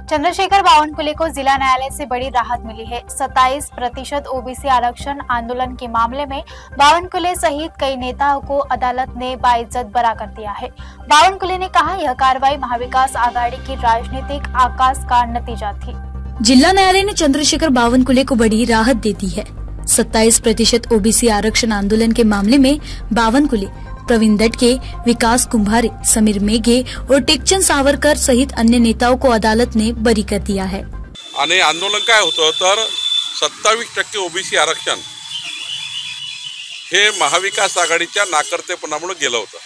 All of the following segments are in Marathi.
चंद्रशेखर बावनकुले को जिला न्यायालय से बड़ी राहत मिली है। 27% ओबीसी आरक्षण आंदोलन के मामले में बावनकुले सहित कई नेताओं को अदालत ने बाइज्जत बरी कर दिया है। बावनकुले ने कहा, यह कार्रवाई महाविकास आघाड़ी की राजनीतिक आकाश का नतीजा थी। जिला न्यायालय ने चंद्रशेखर बावनकुले को बड़ी राहत दे दी है। 27% ओबीसी आरक्षण आंदोलन के मामले में बावनकुले, प्रवीण दटके, विकास कुंभारे, समीर मेघे और टेकचंद सावरकर सहित अन्य नेताओं को अदालत ने बरी कर दिया है। आणि आंदोलन काय होतं तर 27% ओबीसी आरक्षण हे महाविकास आघाडीच्या नाकर्तेपणामुळे गेलं होतं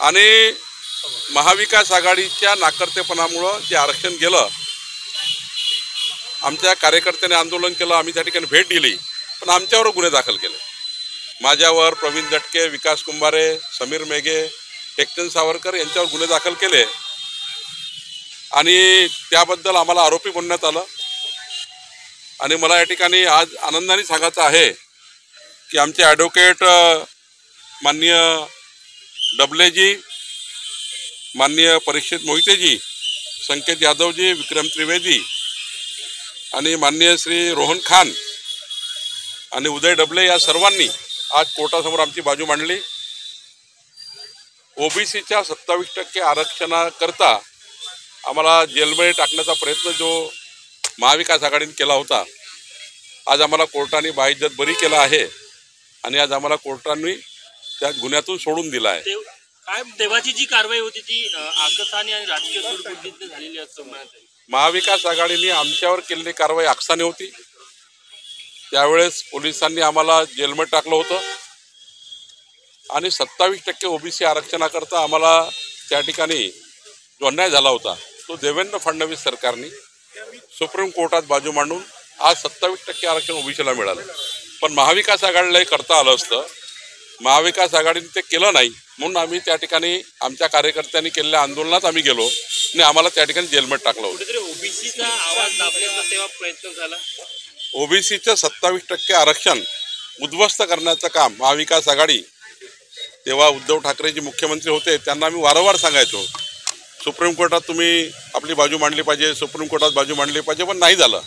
आणि महाविकास आघाडीच्या नाकर्तेपणामुळे जे आरक्षण गेलं, आमच्या कार्यकर्त्यांनी आंदोलन केलं, आम्ही त्या ठिकाणी भेट दिली, पण आमच्यावर गुन्हे दाखल केले। माझ्यावर प्रवीण दटके, विकास कुंभारे, समीर मेघे, टेकचंद सावरकर यांच्यावर गुन्हे दाखल केले आणि त्याबद्दल आम्हाला आरोपी बनवण्यात आलं। आणि मला या ठिकाणी आज आनंदाने सांगायचं आहे की आमचे ॲडव्होकेट माननीय डबलेजी, माननीय परीक्षित मोहितेजी, संकेत यादवजी, विक्रम त्रिवेदी आणि माननीय श्री रोहन खान आणि उदय डबले या सर्वांनी आज कोर्टासमोर आमची बाजू मांडली। ओबीसीच्या 27% आरक्षणाकरता आम्हाला जेलमध्ये टाकण्याचा प्रयत्न जो महाविकास आघाडीने केला होता, आज आम्हाला कोर्टाने बाइज्जत बरी केला आहे आणि आज आम्हाला कोर्टाने त्या गुन्ह्यातून सोडून दिला आहे। काय तेव्हाची जी कारवाई होती ती आकसाने आणि राजकीय सूडबुद्धीने झालेली असं म्हणत आहे। महाविकास आघाडीने आमच्यावर केलेली कारवाई आकसाने होती। त्यावेळेस पोलिसांनी आम्हाला जेलमध्ये टाकलं होतं आणि 27% ओबीसी आरक्षणाकरता आम्हाला त्या ठिकाणी जो अन्याय झाला होता तो देवेंद्र फडणवीस सरकारने सुप्रीम कोर्टात बाजू मांडून आज 27% आरक्षण ओबीसीला मिळालं। पण महाविकास आघाडीला हे करता आलं असतं, महाविकास आघाडीने ते केलं नाही, म्हणून आम्ही त्या ठिकाणी आमच्या कार्यकर्त्यांनी केलेल्या आंदोलनात आम्ही गेलो आणि आम्हाला त्या ठिकाणी जेलमध्ये टाकलं होतं। ओबीसीचा आवाज दाबण्याचा तेव्हा प्रयत्न झाला। ओबीसीचं 27% आरक्षण उद्ध्वस्त करण्याचं काम महाविकास आघाडी, तेव्हा उद्धव ठाकरे जे मुख्यमंत्री होते त्यांना आम्ही वारंवार सांगायचो, सुप्रीम कोर्टात तुम्ही आपली बाजू मांडली पाहिजे, सुप्रीम कोर्टात बाजू मांडली पाहिजे, पण नाही झालं।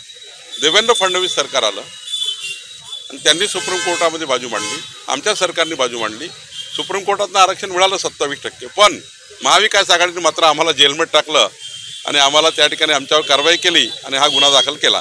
देवेंद्र फडणवीस सरकार आलं आणि त्यांनी सुप्रीम कोर्टामध्ये बाजू मांडली, आमच्या सरकारने बाजू मांडली, सुप्रीम कोर्टातनं आरक्षण मिळालं 27%। पण महाविकास आघाडीने मात्र आम्हाला जेलमध्ये टाकलं आणि आम्हाला त्या ठिकाणी आमच्यावर कारवाई केली आणि हा गुन्हा दाखल केला।